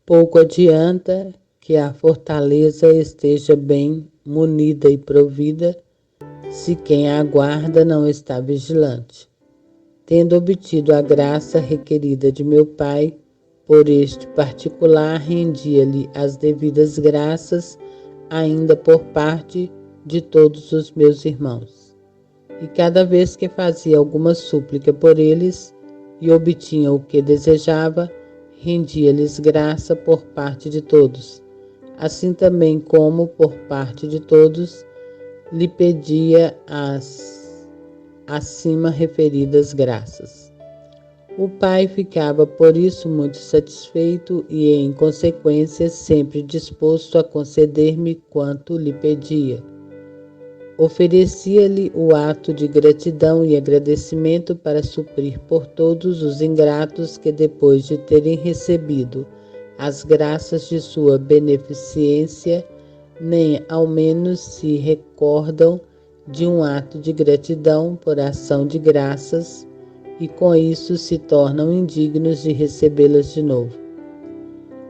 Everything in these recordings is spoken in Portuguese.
Pouco adianta que a fortaleza esteja bem munida e provida, se quem a aguarda não está vigilante. Tendo obtido a graça requerida de meu Pai, por este particular rendia-lhe as devidas graças, ainda por parte de todos os meus irmãos. E cada vez que fazia alguma súplica por eles e obtinha o que desejava, rendia-lhes graça por parte de todos, assim também como por parte de todos lhe pedia as acima referidas graças. O Pai ficava por isso muito satisfeito e, em consequência, sempre disposto a conceder-me quanto lhe pedia. Oferecia-lhe o ato de gratidão e agradecimento para suprir por todos os ingratos que, depois de terem recebido as graças de sua beneficência, nem ao menos se recordam de um ato de gratidão por ação de graças e com isso se tornam indignos de recebê-las de novo.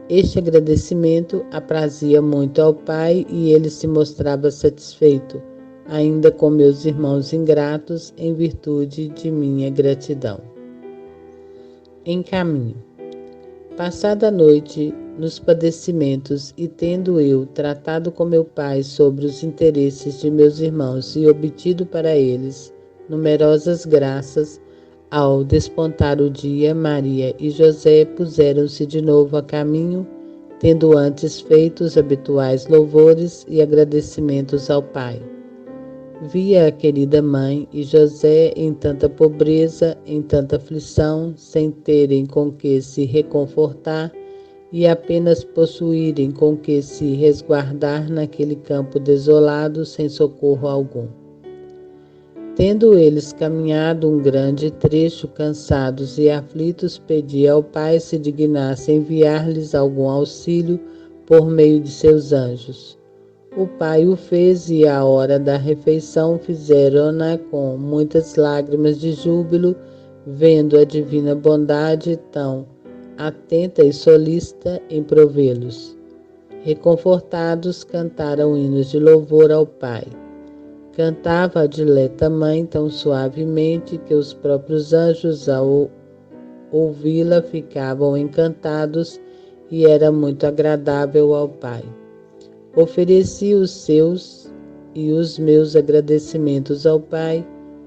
Este agradecimento aprazia muito ao Pai e ele se mostrava satisfeito, ainda com meus irmãos ingratos, em virtude de minha gratidão. Em caminho. Passada a noite nos padecimentos e tendo eu tratado com meu Pai sobre os interesses de meus irmãos e obtido para eles numerosas graças, ao despontar o dia, Maria e José puseram-se de novo a caminho, tendo antes feito os habituais louvores e agradecimentos ao Pai. Via a querida mãe e José em tanta pobreza, em tanta aflição, sem terem com que se reconfortar e apenas possuírem com que se resguardar naquele campo desolado, sem socorro algum. Tendo eles caminhado um grande trecho, cansados e aflitos, pedi ao Pai se dignasse enviar-lhes algum auxílio por meio de seus anjos. O Pai o fez e à hora da refeição fizeram-na com muitas lágrimas de júbilo, vendo a divina bondade tão atenta e solícita em provê-los. Reconfortados, cantaram hinos de louvor ao Pai. Cantava a dileta mãe tão suavemente que os próprios anjos, ao ouvi-la, ficavam encantados e era muito agradável ao Pai. Ofereci os seus e os meus agradecimentos ao Pai,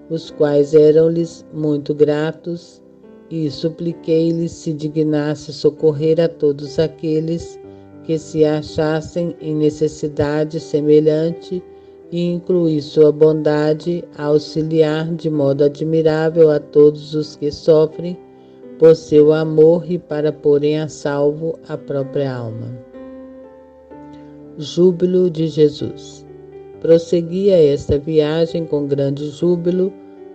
os quais eram-lhes muito gratos, e supliquei-lhe se dignasse socorrer a todos aqueles que se achassem em necessidade semelhante e incluir sua bondade a auxiliar de modo admirável a todos os que sofrem por seu amor e para porem a salvo a própria alma. Júbilo de Jesus. Prosseguia esta viagem com grande júbilo,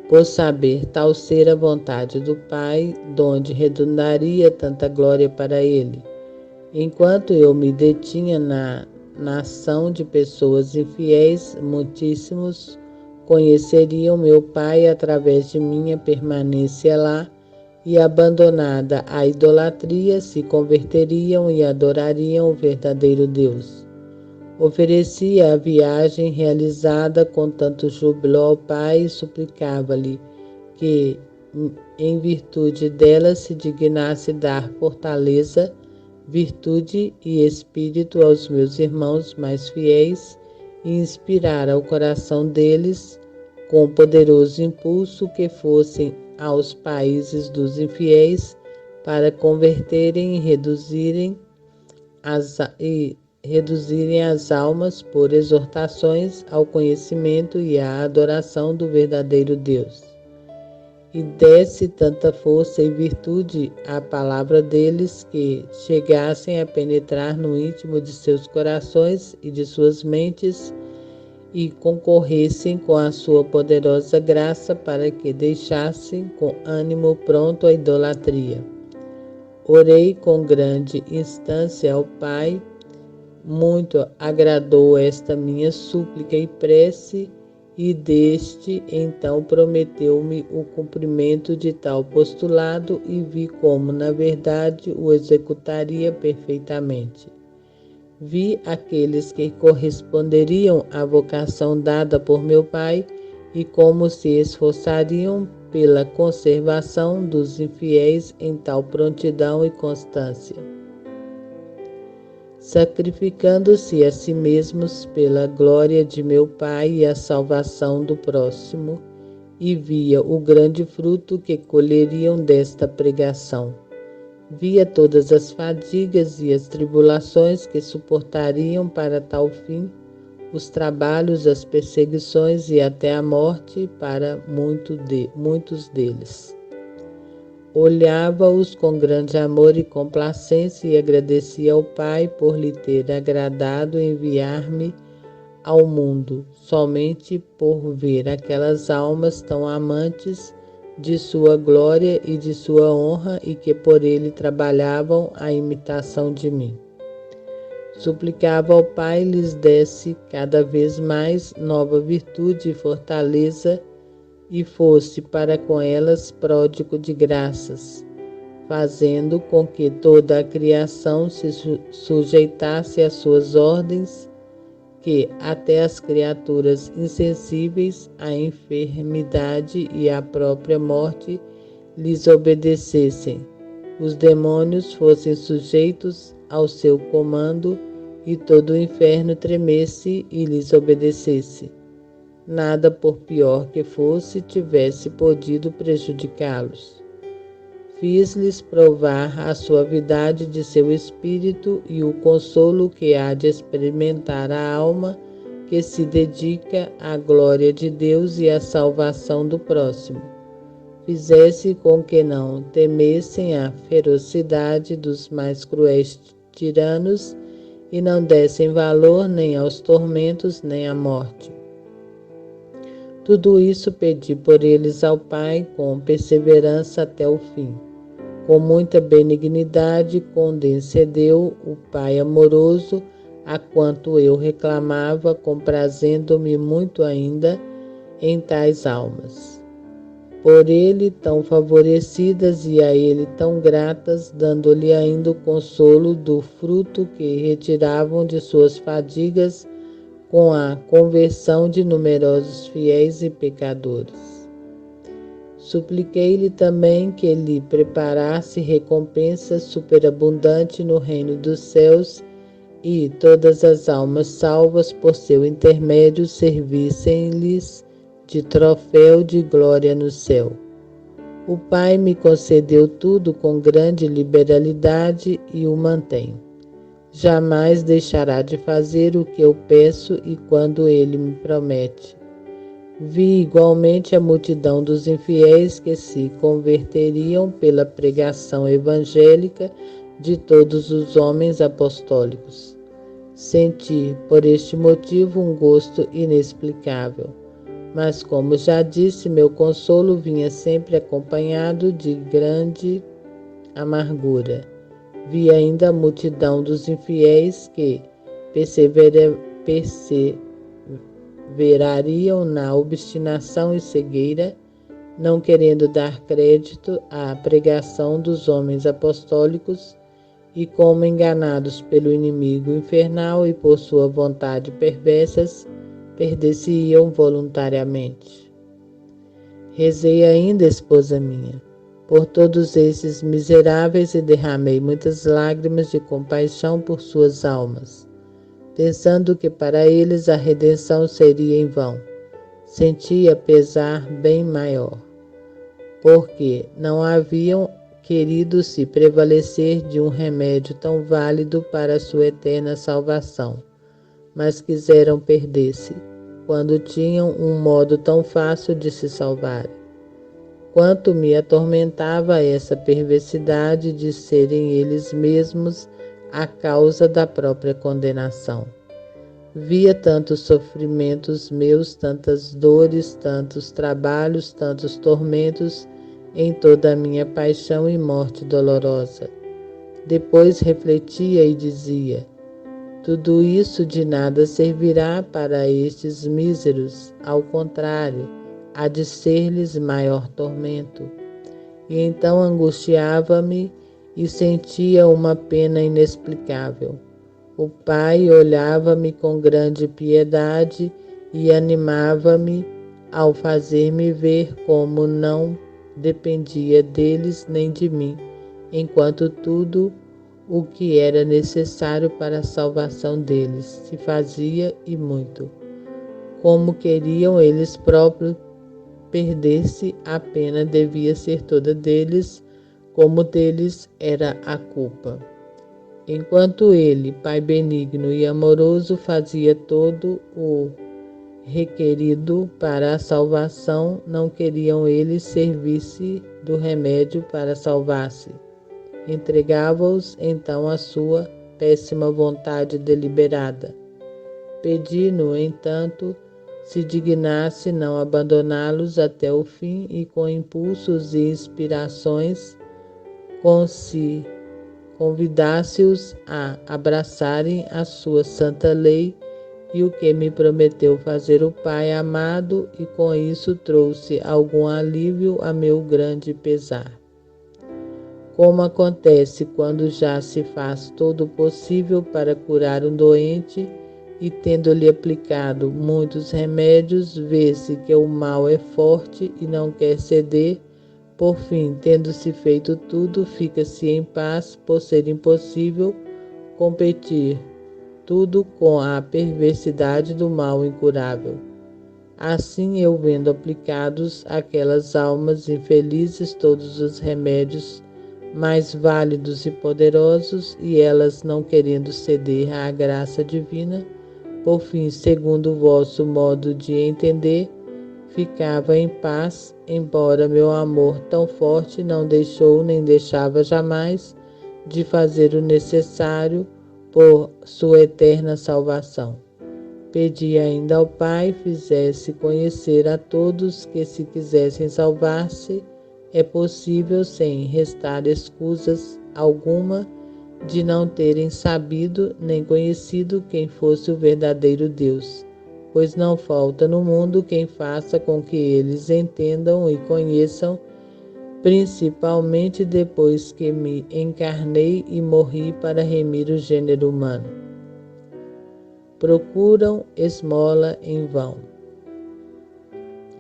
por saber tal ser a vontade do Pai, donde redundaria tanta glória para ele. Enquanto eu me detinha na nação de pessoas infiéis, muitíssimos conheceriam meu Pai através de minha permanência lá e, abandonada a idolatria, se converteriam e adorariam o verdadeiro Deus. Oferecia a viagem realizada com tanto júbilo ao Pai e suplicava-lhe que, em virtude dela, se dignasse dar fortaleza, virtude e espírito aos meus irmãos mais fiéis e inspirar ao coração deles, com poderoso impulso, que fossem aos países dos infiéis para converterem e reduzirem as almas por exortações ao conhecimento e à adoração do verdadeiro Deus. E desse tanta força e virtude à palavra deles que chegassem a penetrar no íntimo de seus corações e de suas mentes e concorressem com a sua poderosa graça para que deixassem com ânimo pronto a idolatria. Orei com grande instância ao Pai. Muito agradou esta minha súplica e prece e deste então prometeu-me o cumprimento de tal postulado e vi como, na verdade, o executaria perfeitamente. Vi aqueles que corresponderiam à vocação dada por meu pai e como se esforçariam pela conservação dos infiéis em tal prontidão e constância, sacrificando-se a si mesmos pela glória de meu pai e a salvação do próximo, e via o grande fruto que colheriam desta pregação. Via todas as fadigas e as tribulações que suportariam para tal fim, os trabalhos, as perseguições e até a morte para muitos deles. Olhava-os com grande amor e complacência e agradecia ao Pai por lhe ter agradado enviar-me ao mundo, somente por ver aquelas almas tão amantes de sua glória e de sua honra e que por ele trabalhavam a imitação de mim. Suplicava ao Pai lhes desse cada vez mais nova virtude e fortaleza e fosse para com elas pródigo de graças, fazendo com que toda a criação se sujeitasse às suas ordens, que até as criaturas insensíveis à enfermidade e à própria morte lhes obedecessem, os demônios fossem sujeitos ao seu comando e todo o inferno tremesse e lhes obedecesse. Nada, por pior que fosse, tivesse podido prejudicá-los. Fiz-lhes provar a suavidade de seu espírito e o consolo que há de experimentar a alma que se dedica à glória de Deus e à salvação do próximo. Fizesse com que não temessem a ferocidade dos mais cruéis tiranos e não dessem valor nem aos tormentos nem à morte. Tudo isso pedi por eles ao Pai com perseverança até o fim. Com muita benignidade concedeu o Pai amoroso a quanto eu reclamava, comprazendo-me muito ainda em tais almas. Por ele tão favorecidas e a ele tão gratas, dando-lhe ainda o consolo do fruto que retiravam de suas fadigas com a conversão de numerosos fiéis e pecadores. Supliquei-lhe também que lhe preparasse recompensa superabundante no reino dos céus e todas as almas salvas por seu intermédio servissem-lhes de troféu de glória no céu. O Pai me concedeu tudo com grande liberalidade e o mantém. Jamais deixará de fazer o que eu peço e quando ele me promete. Vi igualmente a multidão dos infiéis que se converteriam pela pregação evangélica de todos os homens apostólicos. Senti, por este motivo, um gosto inexplicável. Mas, como já disse, meu consolo vinha sempre acompanhado de grande amargura. Vi ainda a multidão dos infiéis que perseverariam na obstinação e cegueira, não querendo dar crédito à pregação dos homens apostólicos, e como enganados pelo inimigo infernal e por sua vontade perversas, perder-se-iam voluntariamente. Rezei ainda, esposa minha, por todos esses miseráveis e derramei muitas lágrimas de compaixão por suas almas, pensando que para eles a redenção seria em vão. Sentia pesar bem maior, porque não haviam querido se prevalecer de um remédio tão válido para a sua eterna salvação, mas quiseram perder-se, quando tinham um modo tão fácil de se salvar. Quanto me atormentava essa perversidade de serem eles mesmos a causa da própria condenação. Via tantos sofrimentos meus, tantas dores, tantos trabalhos, tantos tormentos em toda a minha paixão e morte dolorosa. Depois refletia e dizia: Tudo isso de nada servirá para estes míseros, ao contrário, há de ser-lhes maior tormento. E então angustiava-me e sentia uma pena inexplicável. O Pai olhava-me com grande piedade e animava-me ao fazer-me ver como não dependia deles nem de mim, enquanto tudo o que era necessário para a salvação deles se fazia e muito. Como queriam eles próprios perder-se, a pena devia ser toda deles, como deles era a culpa. Enquanto ele, Pai benigno e amoroso, fazia todo o requerido para a salvação, não queriam eles servir-se do remédio para salvar-se. Entregava-os então à sua péssima vontade deliberada. Pedi, no entanto, se dignasse não abandoná-los até o fim e com impulsos e inspirações convidasse-os a abraçarem a sua santa lei e o que me prometeu fazer o Pai amado, e com isso trouxe algum alívio a meu grande pesar. Como acontece quando já se faz todo o possível para curar um doente e, tendo-lhe aplicado muitos remédios, vê-se que o mal é forte e não quer ceder. Por fim, tendo-se feito tudo, fica-se em paz, por ser impossível competir tudo com a perversidade do mal incurável. Assim, eu vendo aplicados àquelas almas infelizes todos os remédios mais válidos e poderosos, e elas não querendo ceder à graça divina, por fim, segundo o vosso modo de entender, ficava em paz, embora meu amor tão forte não deixou nem deixava jamais de fazer o necessário por sua eterna salvação. Pedi ainda ao Pai fizesse conhecer a todos que, se quisessem salvar-se, é possível, sem restar escusas alguma, de não terem sabido nem conhecido quem fosse o verdadeiro Deus, pois não falta no mundo quem faça com que eles entendam e conheçam, principalmente depois que me encarnei e morri para remir o gênero humano. Procuram esmola em vão.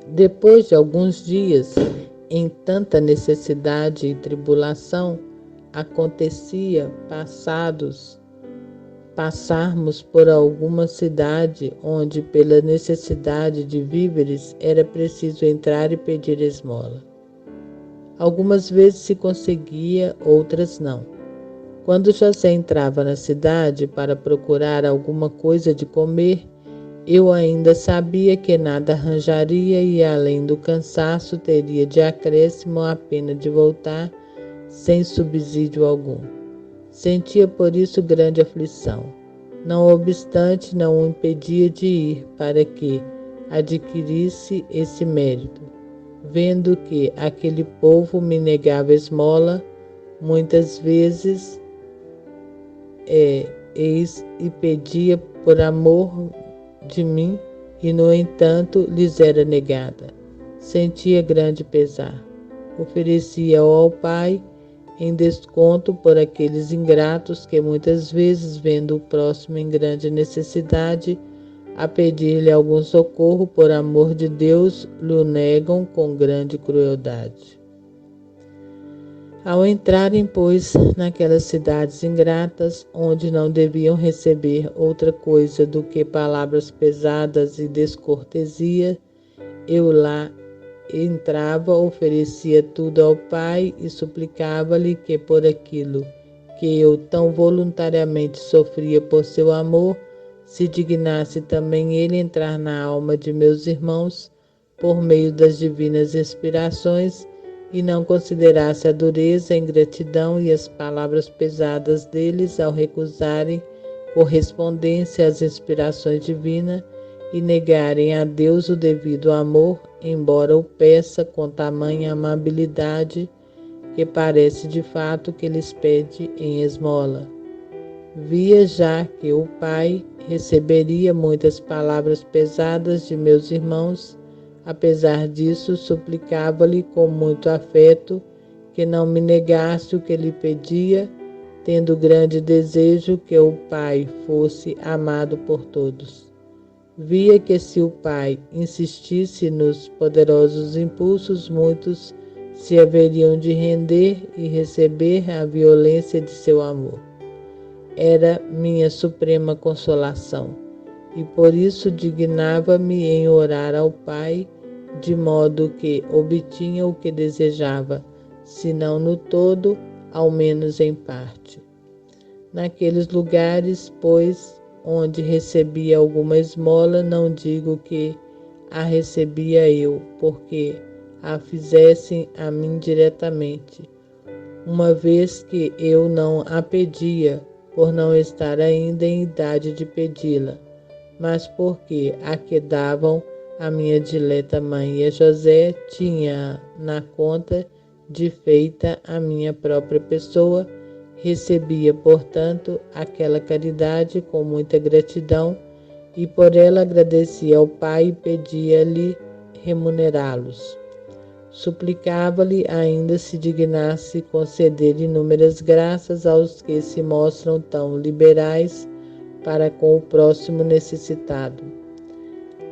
Depois de alguns dias, em tanta necessidade e tribulação, acontecia passarmos por alguma cidade onde, pela necessidade de víveres, era preciso entrar e pedir esmola. Algumas vezes se conseguia, outras não. Quando José entrava na cidade para procurar alguma coisa de comer, eu ainda sabia que nada arranjaria e, além do cansaço, teria de acréscimo a pena de voltar sem subsídio algum. Sentia por isso grande aflição. Não obstante, não o impedia de ir para que adquirisse esse mérito. Vendo que aquele povo me negava esmola, muitas vezes e pedia por amor de mim, e no entanto lhes era negada. Sentia grande pesar. Oferecia-o ao Pai em desconto por aqueles ingratos que muitas vezes, vendo o próximo em grande necessidade, a pedir-lhe algum socorro por amor de Deus, lhe negam com grande crueldade. Ao entrarem, pois, naquelas cidades ingratas, onde não deviam receber outra coisa do que palavras pesadas e descortesia, eu lá entrava, oferecia tudo ao Pai e suplicava-lhe que, por aquilo que eu tão voluntariamente sofria por seu amor, se dignasse também ele entrar na alma de meus irmãos por meio das divinas inspirações, e não considerasse a dureza, a ingratidão e as palavras pesadas deles ao recusarem correspondência às inspirações divinas e negarem a Deus o devido amor, embora o peça com tamanha amabilidade que parece de fato que lhes pede em esmola. Via já que o pai receberia muitas palavras pesadas de meus irmãos. Apesar disso, suplicava-lhe com muito afeto que não me negasse o que lhe pedia, tendo grande desejo que o pai fosse amado por todos. Via que se o pai insistisse nos poderosos impulsos, muitos se haveriam de render e receber a violência de seu amor. Era minha suprema consolação, e por isso dignava-me em orar ao Pai, de modo que obtinha o que desejava, se não no todo, ao menos em parte. Naqueles lugares, pois, onde recebia alguma esmola, não digo que a recebia eu, porque a fizessem a mim diretamente, uma vez que eu não a pedia, por não estar ainda em idade de pedi-la, mas porque a que davam a minha dileta mãe e a José tinha na conta de feita a minha própria pessoa, recebia, portanto, aquela caridade com muita gratidão e por ela agradecia ao Pai e pedia-lhe remunerá-los. Suplicava-lhe ainda se dignasse conceder inúmeras graças aos que se mostram tão liberais para com o próximo necessitado.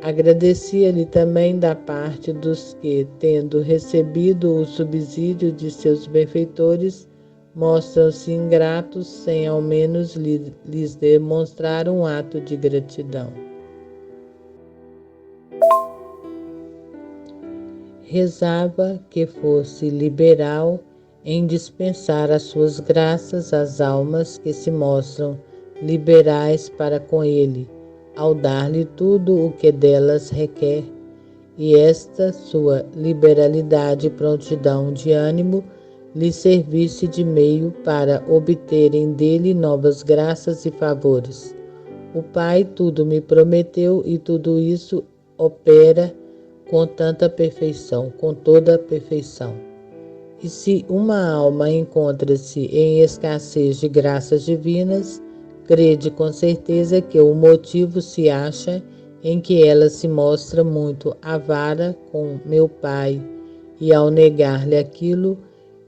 Agradecia-lhe também da parte dos que, tendo recebido o subsídio de seus benfeitores, mostram-se ingratos sem ao menos lhes demonstrar um ato de gratidão. Rezava que fosse liberal em dispensar as suas graças às almas que se mostram liberais para com ele, ao dar-lhe tudo o que delas requer, e esta sua liberalidade e prontidão de ânimo lhe servisse de meio para obterem dele novas graças e favores. O Pai tudo me prometeu e tudo isso opera com tanta perfeição, com toda a perfeição. E se uma alma encontra-se em escassez de graças divinas, crede com certeza que o motivo se acha em que ela se mostra muito avara com meu Pai, e ao negar-lhe aquilo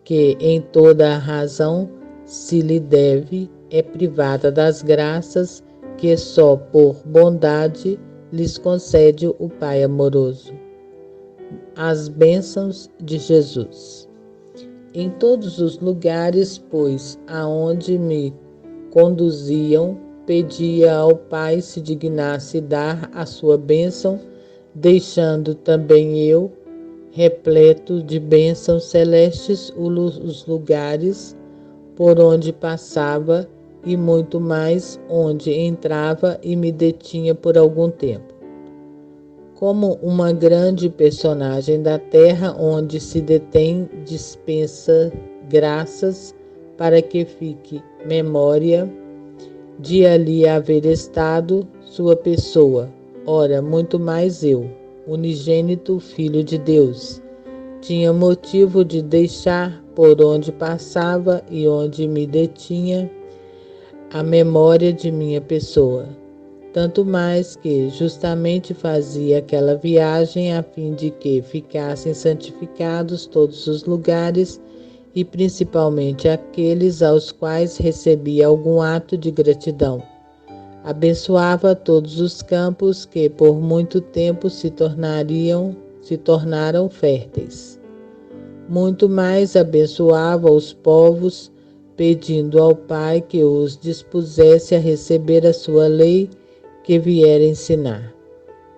que em toda a razão se lhe deve, é privada das graças que só por bondade lhes concede o Pai amoroso. As bênçãos de Jesus. Em todos os lugares, pois, aonde me conduziam, pedia ao Pai se dignasse dar a sua bênção, deixando também eu, repleto de bênçãos celestes, os lugares por onde passava e muito mais onde entrava e me detinha por algum tempo. Como uma grande personagem da terra onde se detém, dispensa graças para que fique memória de ali haver estado sua pessoa. Ora, muito mais eu, unigênito Filho de Deus, tinha motivo de deixar por onde passava e onde me detinha a memória de minha pessoa. Tanto mais que justamente fazia aquela viagem a fim de que ficassem santificados todos os lugares e principalmente aqueles aos quais recebia algum ato de gratidão. Abençoava todos os campos que por muito tempo se tornaram férteis. Muito mais abençoava os povos, pedindo ao Pai que os dispusesse a receber a sua lei que viera ensinar.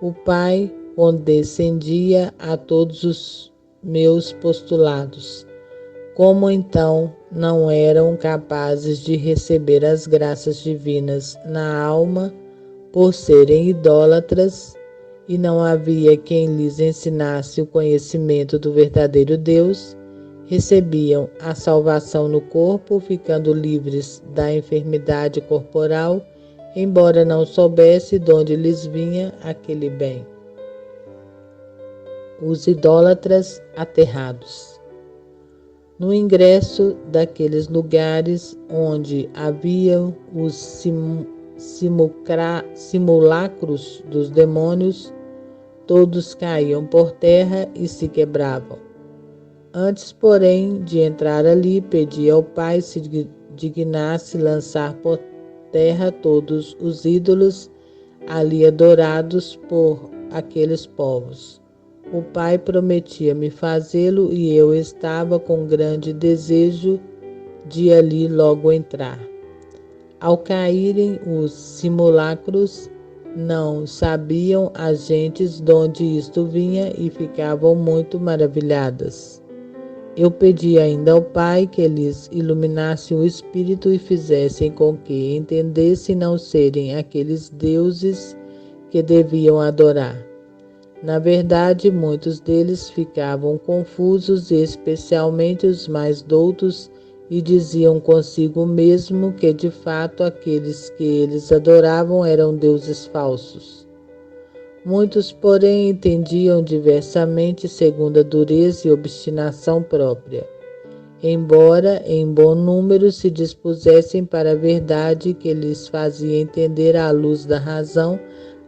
O Pai condescendia a todos os meus postulados. Como então não eram capazes de receber as graças divinas na alma por serem idólatras, e não havia quem lhes ensinasse o conhecimento do verdadeiro Deus, recebiam a salvação no corpo, ficando livres da enfermidade corporal, embora não soubesse de onde lhes vinha aquele bem. Os idólatras aterrados. No ingresso daqueles lugares onde haviam os simulacros dos demônios, todos caíam por terra e se quebravam. Antes, porém, de entrar ali, pedi ao Pai se dignasse lançar por terra todos os ídolos ali adorados por aqueles povos. O Pai prometia-me fazê-lo e eu estava com grande desejo de ali logo entrar. Ao caírem os simulacros, não sabiam as gentes de onde isto vinha e ficavam muito maravilhadas. Eu pedi ainda ao Pai que lhes iluminasse o espírito e fizessem com que entendessem não serem aqueles deuses que deviam adorar. Na verdade, muitos deles ficavam confusos, especialmente os mais doutos, e diziam consigo mesmo que de fato aqueles que eles adoravam eram deuses falsos. Muitos, porém, entendiam diversamente segundo a dureza e obstinação própria. Embora em bom número se dispusessem para a verdade que lhes fazia entender à luz da razão,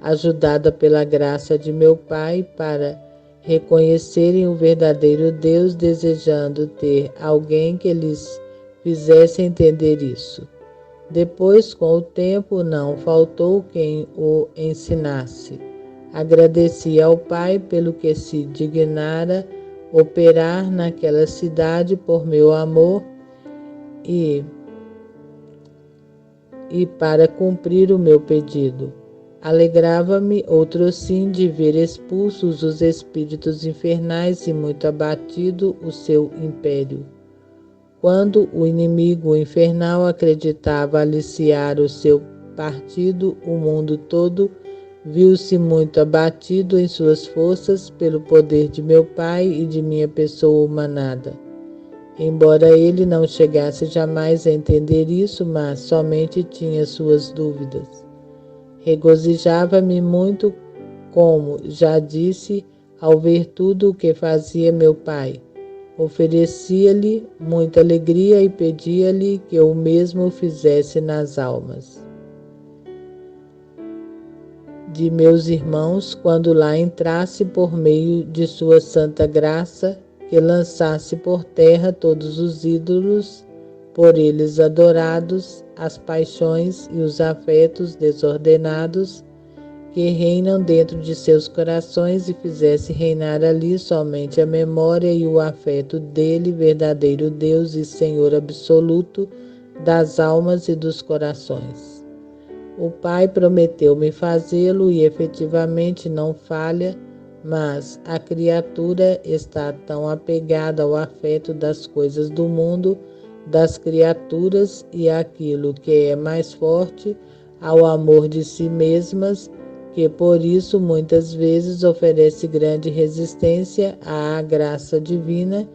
ajudada pela graça de meu Pai, para reconhecerem o verdadeiro Deus, desejando ter alguém que lhes fizesse entender isso. Depois, com o tempo, não faltou quem o ensinasse. Agradeci ao Pai pelo que se dignara operar naquela cidade por meu amor e para cumprir o meu pedido. Alegrava-me, outrossim, de ver expulsos os espíritos infernais e muito abatido o seu império. Quando o inimigo infernal acreditava aliciar o seu partido, o mundo todo viu-se muito abatido em suas forças pelo poder de meu Pai e de minha pessoa humanada. Embora ele não chegasse jamais a entender isso, mas somente tinha suas dúvidas. Regozijava-me muito, como já disse, ao ver tudo o que fazia meu Pai. Oferecia-lhe muita alegria e pedia-lhe que o mesmo fizesse nas almas de meus irmãos quando lá entrasse por meio de sua santa graça, que lançasse por terra todos os ídolos por eles adorados, as paixões e os afetos desordenados que reinam dentro de seus corações e fizesse reinar ali somente a memória e o afeto dele, verdadeiro Deus e Senhor absoluto das almas e dos corações. O Pai prometeu-me fazê-lo e efetivamente não falha, mas a criatura está tão apegada ao afeto das coisas do mundo, das criaturas e àquilo que é mais forte, ao amor de si mesmas, que por isso muitas vezes oferece grande resistência à graça divina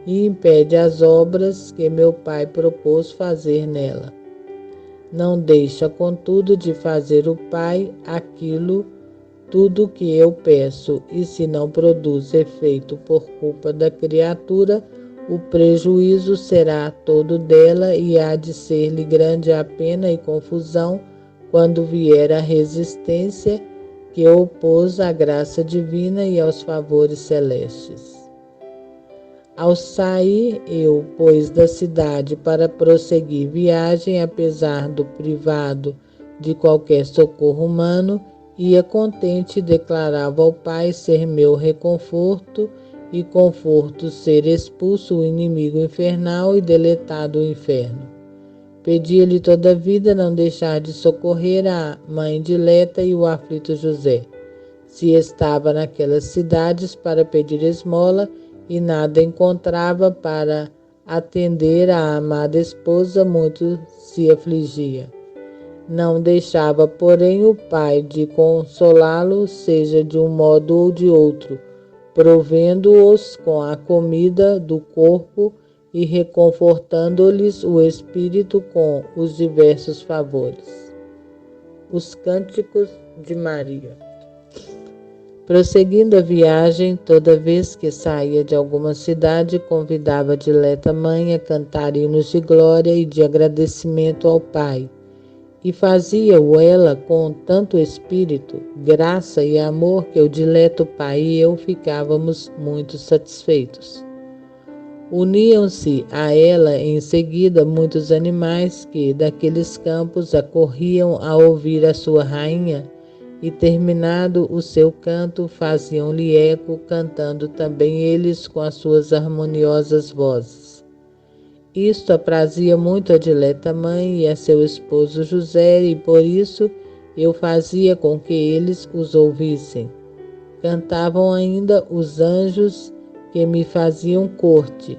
e impede as obras que meu Pai propôs fazer nela. Não deixa, contudo, de fazer o Pai aquilo tudo que eu peço, e se não produz efeito por culpa da criatura, o prejuízo será todo dela e há de ser-lhe grande a pena e confusão quando vier a resistência que opôs à graça divina e aos favores celestes. Ao sair eu, pois, da cidade para prosseguir viagem, apesar do privado de qualquer socorro humano, ia contente e declarava ao Pai ser meu reconforto e conforto ser expulso o inimigo infernal e deletado o inferno. Pedia-lhe toda a vida não deixar de socorrer a mãe dileta e o aflito José. Se estava naquelas cidades para pedir esmola e nada encontrava para atender a amada esposa, muito se afligia. Não deixava, porém, o Pai de consolá-lo, seja de um modo ou de outro, provendo-os com a comida do corpo e reconfortando-lhes o espírito com os diversos favores. Os Cânticos de Maria. Prosseguindo a viagem, toda vez que saía de alguma cidade, convidava a dileta mãe a cantar hinos de glória e de agradecimento ao Pai. E fazia-o ela com tanto espírito, graça e amor que o dileto pai e eu ficávamos muito satisfeitos. Uniam-se a ela em seguida muitos animais que, daqueles campos, acorriam a ouvir a sua rainha e, terminado o seu canto, faziam-lhe eco, cantando também eles com as suas harmoniosas vozes. Isto aprazia muito a dileta mãe e a seu esposo José, e por isso eu fazia com que eles os ouvissem. Cantavam ainda os anjos que me faziam corte,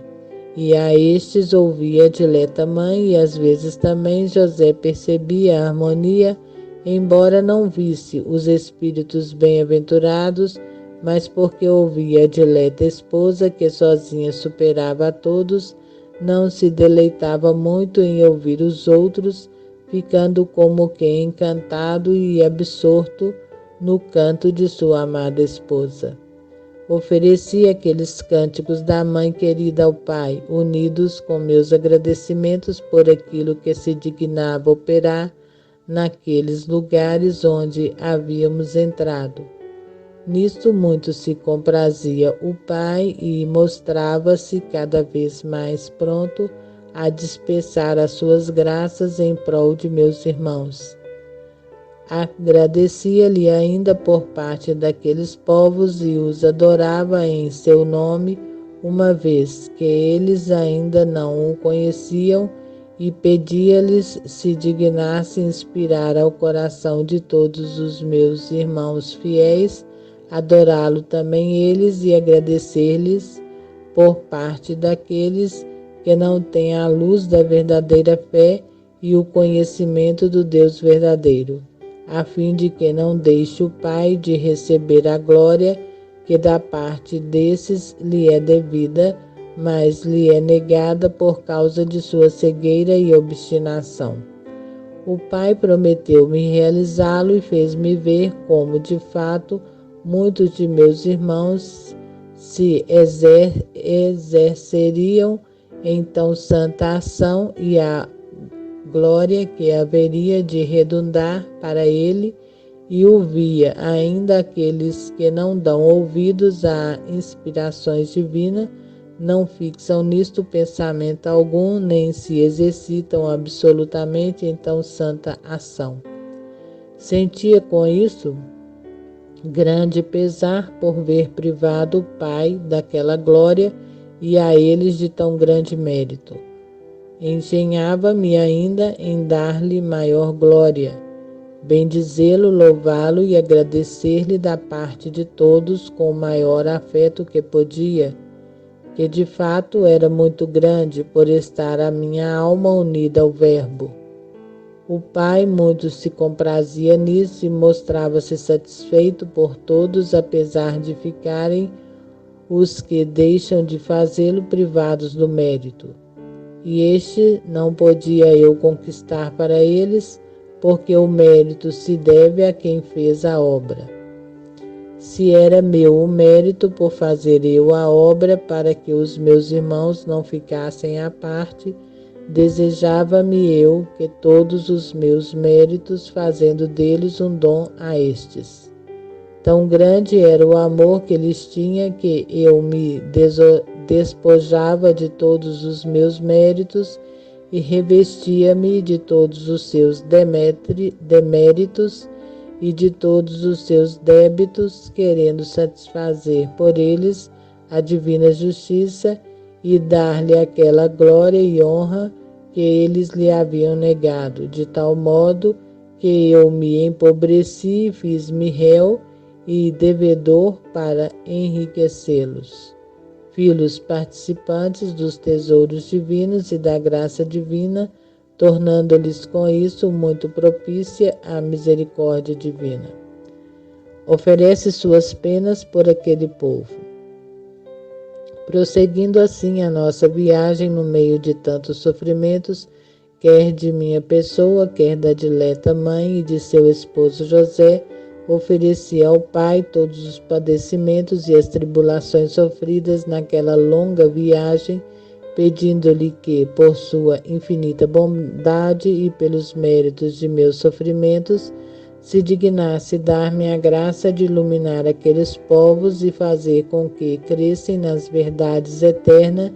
e a estes ouvia a dileta mãe, e às vezes também José percebia a harmonia, embora não visse os espíritos bem-aventurados, mas porque ouvia a dileta esposa, que sozinha superava a todos, não se deleitava muito em ouvir os outros, ficando como que encantado e absorto no canto de sua amada esposa. Oferecia aqueles cânticos da mãe querida ao Pai, unidos com meus agradecimentos por aquilo que se dignava operar naqueles lugares onde havíamos entrado. Nisto muito se comprazia o Pai e mostrava-se cada vez mais pronto a dispensar as suas graças em prol de meus irmãos. Agradecia-lhe ainda por parte daqueles povos e os adorava em seu nome, uma vez que eles ainda não o conheciam, e pedia-lhes se dignasse inspirar ao coração de todos os meus irmãos fiéis, adorá-lo também eles e agradecer-lhes por parte daqueles que não têm a luz da verdadeira fé e o conhecimento do Deus verdadeiro, a fim de que não deixe o Pai de receber a glória que da parte desses lhe é devida, mas lhe é negada por causa de sua cegueira e obstinação. O Pai prometeu-me realizá-lo e fez-me ver como, de fato, muitos de meus irmãos se exerceriam em tão santa ação, e a glória que haveria de redundar para ele, e ouvia ainda aqueles que não dão ouvidos a inspirações divinas, não fixam nisto pensamento algum, nem se exercitam absolutamente em tão santa ação. Sentia com isso grande pesar por ver privado o Pai daquela glória e a eles de tão grande mérito. Engenhava-me ainda em dar-lhe maior glória, bendizê-lo, louvá-lo e agradecer-lhe da parte de todos com o maior afeto que podia, que de fato era muito grande por estar a minha alma unida ao Verbo. O Pai muito se comprazia nisso e mostrava-se satisfeito por todos, apesar de ficarem os que deixam de fazê-lo privados do mérito. E este não podia eu conquistar para eles, porque o mérito se deve a quem fez a obra. Se era meu o mérito por fazer eu a obra para que os meus irmãos não ficassem à parte, desejava-me eu que todos os meus méritos, fazendo deles um dom a estes. Tão grande era o amor que lhes tinha que eu me despojava de todos os meus méritos e revestia-me de todos os seus deméritos e de todos os seus débitos, querendo satisfazer por eles a divina justiça e dar-lhe aquela glória e honra que eles lhe haviam negado, de tal modo que eu me empobreci e fiz-me réu e devedor para enriquecê-los. Filhos participantes dos tesouros divinos e da graça divina, tornando-lhes com isso muito propícia a misericórdia divina. Oferece suas penas por aquele povo. Prosseguindo assim a nossa viagem no meio de tantos sofrimentos, quer de minha pessoa, quer da dileta mãe e de seu esposo José, Ofereci ao Pai todos os padecimentos e as tribulações sofridas naquela longa viagem, pedindo-lhe que, por sua infinita bondade e pelos méritos de meus sofrimentos, se dignasse dar-me a graça de iluminar aqueles povos e fazer com que crescem nas verdades eternas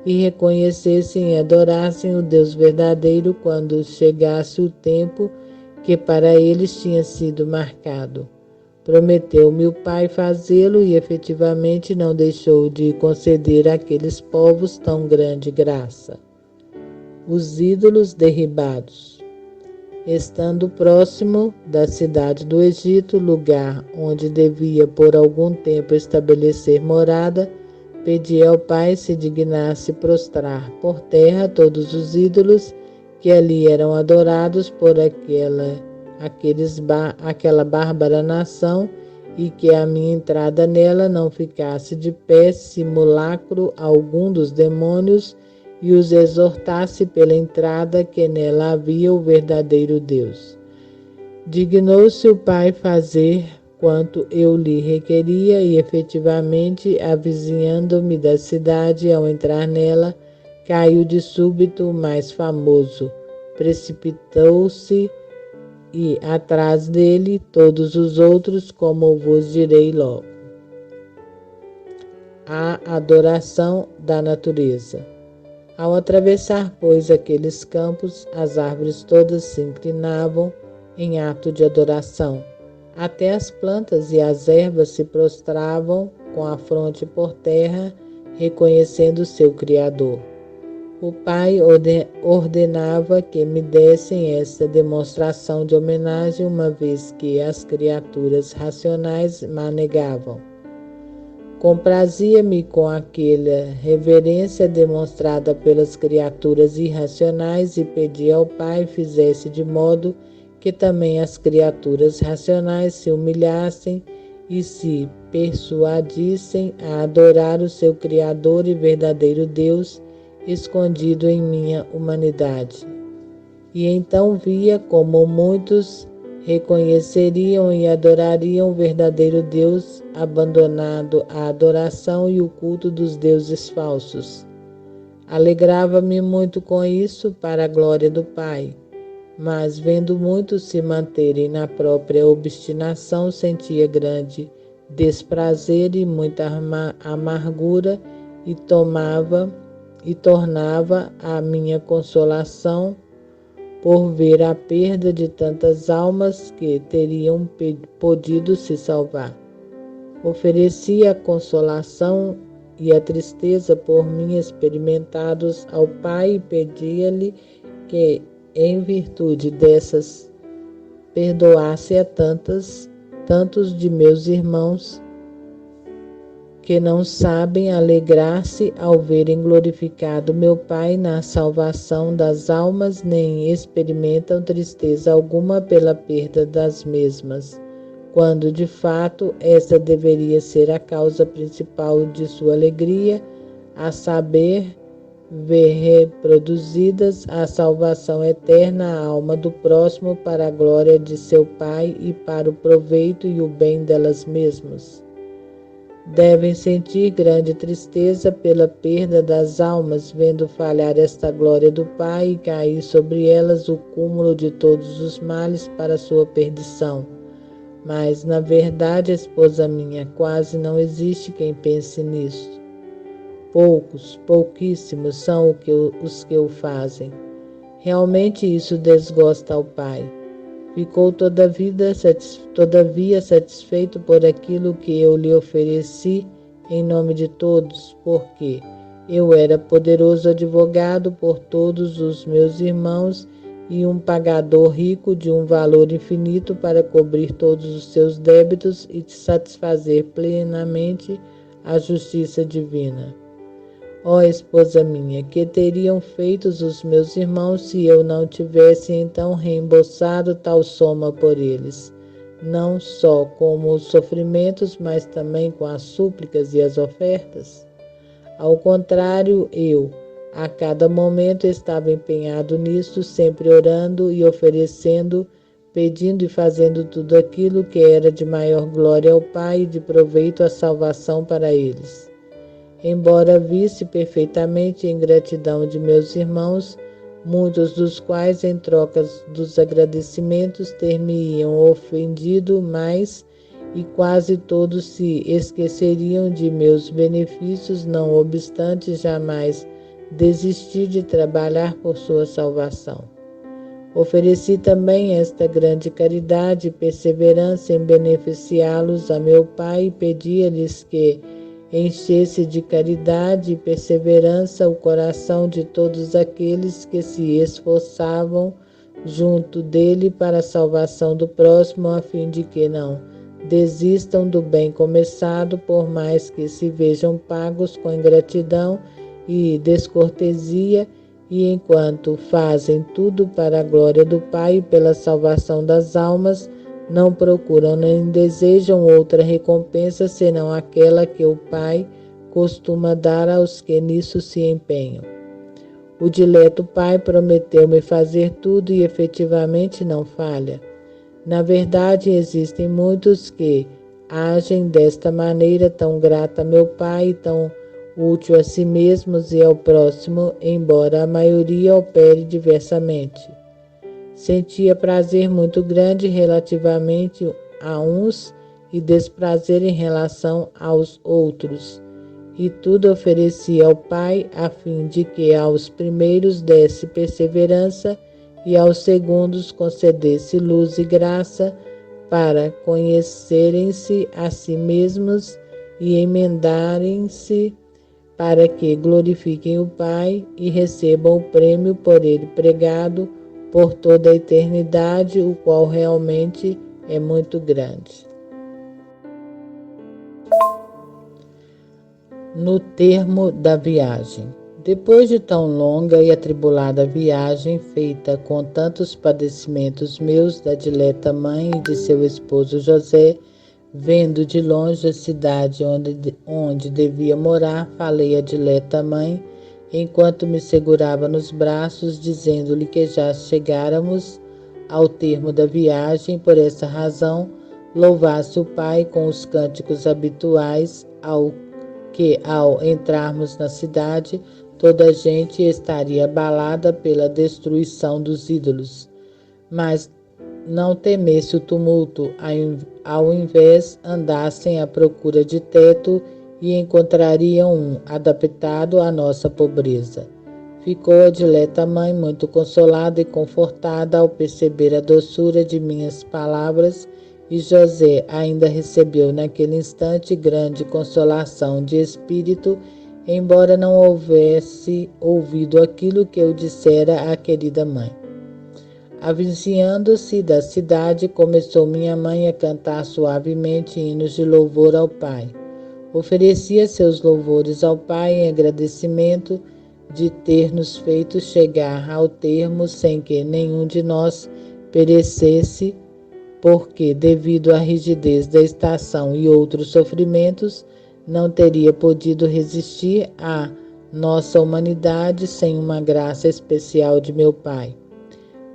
e reconhecessem e adorassem o Deus verdadeiro quando chegasse o tempo que para eles tinha sido marcado. Prometeu-me o Pai fazê-lo e efetivamente não deixou de conceder àqueles povos tão grande graça. Os ídolos derribados. Estando próximo da cidade do Egito, lugar onde devia por algum tempo estabelecer morada, pedi ao Pai se dignasse prostrar por terra todos os ídolos que ali eram adorados por aquela bárbara nação, e que a minha entrada nela não ficasse de pé simulacro algum dos demônios, e os exortasse pela entrada que nela havia o verdadeiro Deus. Dignou-se o Pai fazer quanto eu lhe requeria, e efetivamente, avizinhando-me da cidade, ao entrar nela, caiu de súbito o mais famoso, precipitou-se e atrás dele todos os outros, como vos direi logo. A adoração da natureza. Ao atravessar, pois, aqueles campos, as árvores todas se inclinavam em ato de adoração. Até as plantas e as ervas se prostravam com a fronte por terra, reconhecendo seu Criador. O Pai ordenava que me dessem esta demonstração de homenagem, uma vez que as criaturas racionais me negavam. Comprazia-me com aquela reverência demonstrada pelas criaturas irracionais e pedia ao Pai fizesse de modo que também as criaturas racionais se humilhassem e se persuadissem a adorar o seu Criador e verdadeiro Deus, escondido em minha humanidade. E então via como muitos reconheceriam e adorariam o verdadeiro Deus, abandonado a adoração e o culto dos deuses falsos. Alegrava-me muito com isso, para a glória do Pai, mas vendo muitos se manterem na própria obstinação, sentia grande desprazer e muita amargura, e tornava a minha consolação por ver a perda de tantas almas que teriam podido se salvar. Oferecia a consolação e a tristeza por mim experimentados ao Pai e pedia-lhe que, em virtude dessas, perdoasse a tantos de meus irmãos que não sabem alegrar-se ao verem glorificado meu Pai na salvação das almas, nem experimentam tristeza alguma pela perda das mesmas, quando de fato essa deveria ser a causa principal de sua alegria, a saber, ver reproduzidas a salvação eterna à alma do próximo para a glória de seu Pai e para o proveito e o bem delas mesmas. Devem sentir grande tristeza pela perda das almas, vendo falhar esta glória do Pai e cair sobre elas o cúmulo de todos os males para sua perdição. Mas, na verdade, esposa minha, quase não existe quem pense nisso. Pouquíssimos são os que o fazem. Realmente isso desgosta ao Pai. Ficou todavia satisfeito por aquilo que eu lhe ofereci em nome de todos, porque eu era poderoso advogado por todos os meus irmãos e um pagador rico de um valor infinito para cobrir todos os seus débitos e satisfazer plenamente a justiça divina. Ó esposa minha, que teriam feito os meus irmãos se eu não tivesse então reembolsado tal soma por eles, não só com os sofrimentos, mas também com as súplicas e as ofertas? Ao contrário, eu, a cada momento, estava empenhado nisto, sempre orando e oferecendo pedindo e fazendo tudo aquilo que era de maior glória ao Pai e de proveito à salvação para eles. Embora visse perfeitamente a ingratidão de meus irmãos, muitos dos quais, em trocas dos agradecimentos, ter-me-iam ofendido mais, e quase todos se esqueceriam de meus benefícios, não obstante jamais desisti de trabalhar por sua salvação. Ofereci também esta grande caridade e perseverança em beneficiá-los a meu Pai e pedia-lhes que enchesse de caridade e perseverança o coração de todos aqueles que se esforçavam junto dele para a salvação do próximo, a fim de que não desistam do bem começado, por mais que se vejam pagos com ingratidão e descortesia, e enquanto fazem tudo para a glória do Pai e pela salvação das almas, não procuram nem desejam outra recompensa senão aquela que o Pai costuma dar aos que nisso se empenham. O dileto Pai prometeu-me fazer tudo e efetivamente não falha. Na verdade, existem muitos que agem desta maneira tão grata a meu Pai e tão útil a si mesmos e ao próximo, embora a maioria opere diversamente. Sentia prazer muito grande relativamente a uns e desprazer em relação aos outros, e tudo oferecia ao Pai a fim de que aos primeiros desse perseverança e aos segundos concedesse luz e graça para conhecerem-se a si mesmos e emendarem-se para que glorifiquem o Pai e recebam o prêmio por ele pregado por toda a eternidade, o qual realmente é muito grande. No termo da viagem. Depois de tão longa e atribulada viagem, feita com tantos padecimentos meus, da dileta mãe e de seu esposo José, vendo de longe a cidade onde devia morar, falei à dileta mãe, enquanto me segurava nos braços, dizendo-lhe que já chegáramos ao termo da viagem. Por essa razão, louvasse o Pai com os cânticos habituais, ao entrarmos na cidade, toda a gente estaria abalada pela destruição dos ídolos. Mas não temesse o tumulto, ao invés andassem à procura de teto e encontrariam um adaptado à nossa pobreza. Ficou a dileta mãe muito consolada e confortada ao perceber a doçura de minhas palavras, e José ainda recebeu naquele instante grande consolação de espírito, embora não houvesse ouvido aquilo que eu dissera à querida mãe. Avizinhando-se da cidade, começou minha mãe a cantar suavemente hinos de louvor ao Pai. Oferecia seus louvores ao Pai em agradecimento de ter nos feito chegar ao termo sem que nenhum de nós perecesse, porque, devido à rigidez da estação e outros sofrimentos, não teria podido resistir à nossa humanidade sem uma graça especial de meu Pai.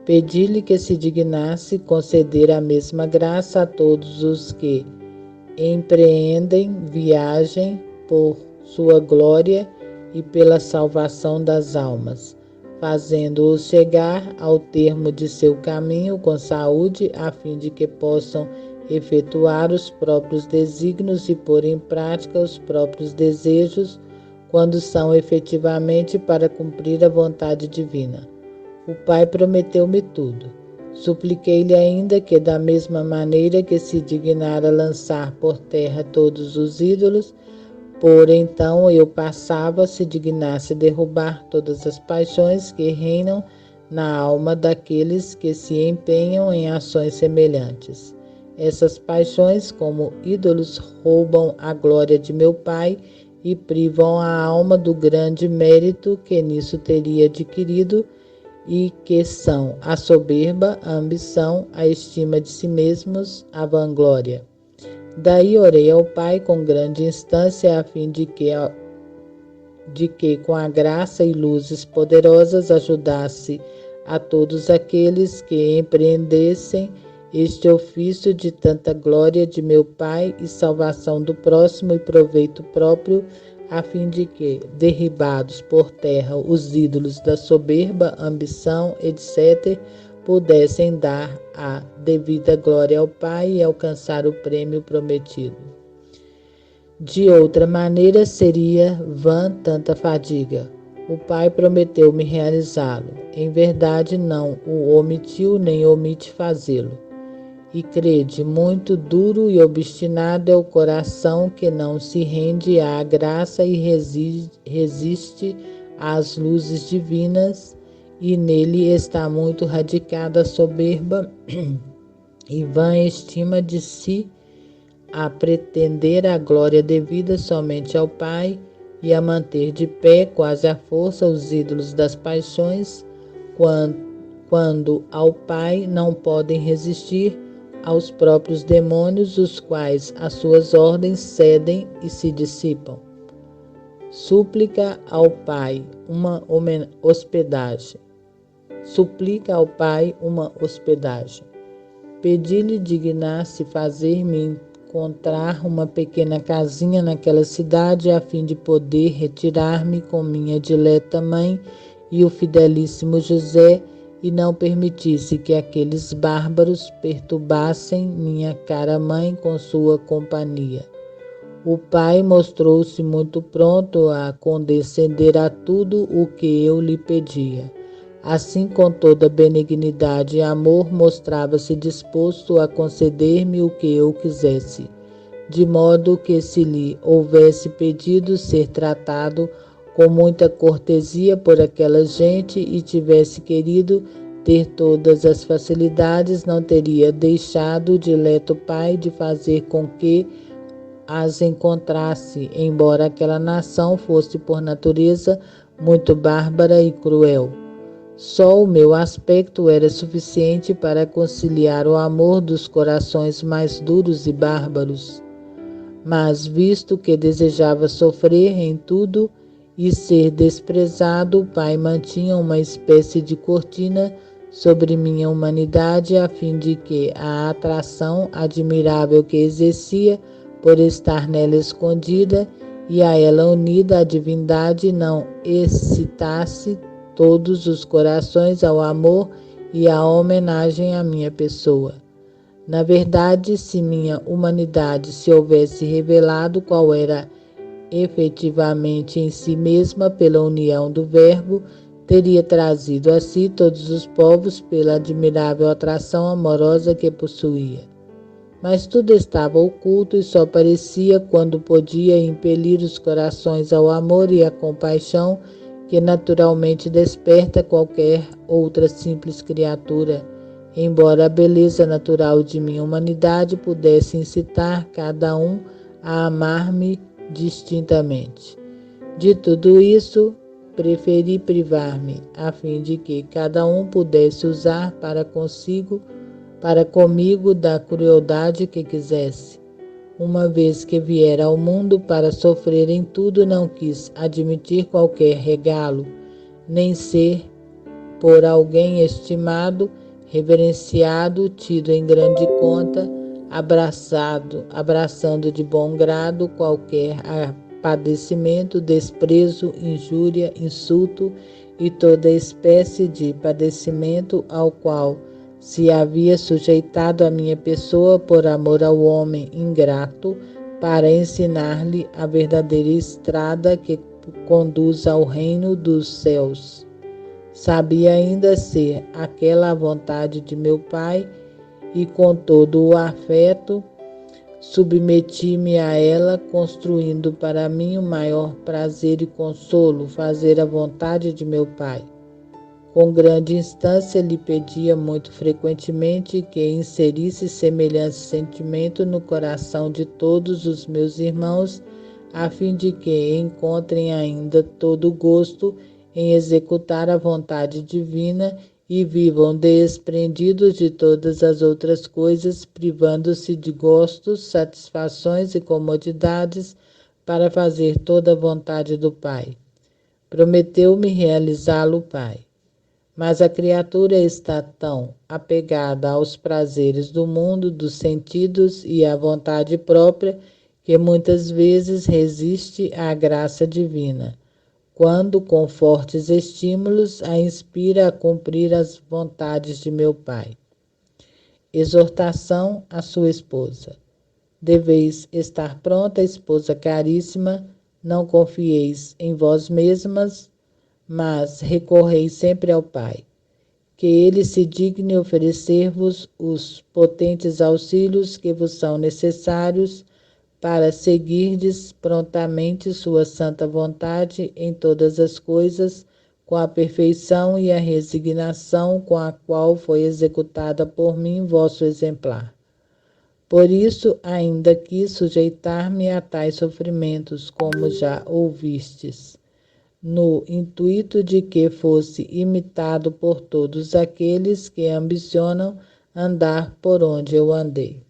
Pedi-lhe que se dignasse conceder a mesma graça a todos os que empreendem viagem por sua glória e pela salvação das almas, fazendo-os chegar ao termo de seu caminho com saúde, a fim de que possam efetuar os próprios desígnios e pôr em prática os próprios desejos, quando são efetivamente para cumprir a vontade divina. O Pai prometeu-me tudo. Supliquei-lhe ainda que, da mesma maneira que se dignara lançar por terra todos os ídolos, por então eu passava, se dignasse derrubar todas as paixões que reinam na alma daqueles que se empenham em ações semelhantes. Essas paixões, como ídolos, roubam a glória de meu Pai e privam a alma do grande mérito que nisso teria adquirido, e que são a soberba, a ambição, a estima de si mesmos, a vanglória. Daí orei ao Pai com grande instância, a fim de que com a graça e luzes poderosas ajudasse a todos aqueles que empreendessem este ofício de tanta glória de meu Pai e salvação do próximo e proveito próprio, a fim de que, derribados por terra os ídolos da soberba, ambição, etc., pudessem dar a devida glória ao Pai e alcançar o prêmio prometido. De outra maneira, seria vã tanta fadiga. O Pai prometeu-me realizá-lo. Em verdade, não o omitiu nem omite fazê-lo. E crede, muito duro e obstinado é o coração que não se rende à graça e resiste às luzes divinas, e nele está muito radicada a soberba e vã estima de si, a pretender a glória devida somente ao Pai e a manter de pé, quase à força, os ídolos das paixões, quando ao Pai não podem resistir aos próprios demônios, os quais às suas ordens cedem e se dissipam. Súplica ao Pai uma hospedagem. Suplica ao Pai uma hospedagem. Pedi-lhe dignar-se fazer-me encontrar uma pequena casinha naquela cidade, a fim de poder retirar-me com minha dileta mãe e o fidelíssimo José, e não permitisse que aqueles bárbaros perturbassem minha cara mãe com sua companhia. O Pai mostrou-se muito pronto a condescender a tudo o que eu lhe pedia. Assim, com toda benignidade e amor, mostrava-se disposto a conceder-me o que eu quisesse, de modo que, se lhe houvesse pedido ser tratado com muita cortesia por aquela gente e tivesse querido ter todas as facilidades, não teria deixado o dileto Pai de fazer com que as encontrasse, embora aquela nação fosse por natureza muito bárbara e cruel. Só o meu aspecto era suficiente para conciliar o amor dos corações mais duros e bárbaros. Mas, visto que desejava sofrer em tudo e ser desprezado, o Pai mantinha uma espécie de cortina sobre minha humanidade, a fim de que a atração admirável que exercia por estar nela escondida e a ela unida a divindade não excitasse todos os corações ao amor e à homenagem à minha pessoa. Na verdade, se minha humanidade se houvesse revelado qual era efetivamente em si mesma pela união do Verbo, teria trazido a si todos os povos pela admirável atração amorosa que possuía. Mas tudo estava oculto e só aparecia quando podia impelir os corações ao amor e à compaixão que naturalmente desperta qualquer outra simples criatura, embora a beleza natural de minha humanidade pudesse incitar cada um a amar-me distintamente. De tudo isso, preferi privar-me, a fim de que cada um pudesse usar para comigo da crueldade que quisesse. Uma vez que viera ao mundo para sofrer em tudo, não quis admitir qualquer regalo, nem ser por alguém estimado, reverenciado, tido em grande conta, abraçando de bom grado qualquer padecimento, desprezo, injúria, insulto e toda espécie de padecimento ao qual se havia sujeitado a minha pessoa por amor ao homem ingrato, para ensinar-lhe a verdadeira estrada que conduz ao reino dos céus. Sabia ainda ser aquela a vontade de meu Pai, e com todo o afeto submeti-me a ela, construindo para mim o maior prazer e consolo, fazer a vontade de meu Pai. Com grande instância lhe pedia muito frequentemente que inserisse semelhante sentimento no coração de todos os meus irmãos, a fim de que encontrem ainda todo o gosto em executar a vontade divina e vivam desprendidos de todas as outras coisas, privando-se de gostos, satisfações e comodidades para fazer toda a vontade do Pai. Prometeu-me realizá-lo, Pai. Mas a criatura está tão apegada aos prazeres do mundo, dos sentidos e à vontade própria, que muitas vezes resiste à graça divina, quando, com fortes estímulos, a inspira a cumprir as vontades de meu Pai. Exortação à sua esposa. Deveis estar pronta, esposa caríssima, não confieis em vós mesmas, mas recorrei sempre ao Pai, que Ele se digne oferecer-vos os potentes auxílios que vos são necessários para seguirdes prontamente sua santa vontade em todas as coisas, com a perfeição e a resignação com a qual foi executada por mim vosso exemplar. Por isso, ainda quis sujeitar-me a tais sofrimentos, como já ouvistes, no intuito de que fosse imitado por todos aqueles que ambicionam andar por onde eu andei.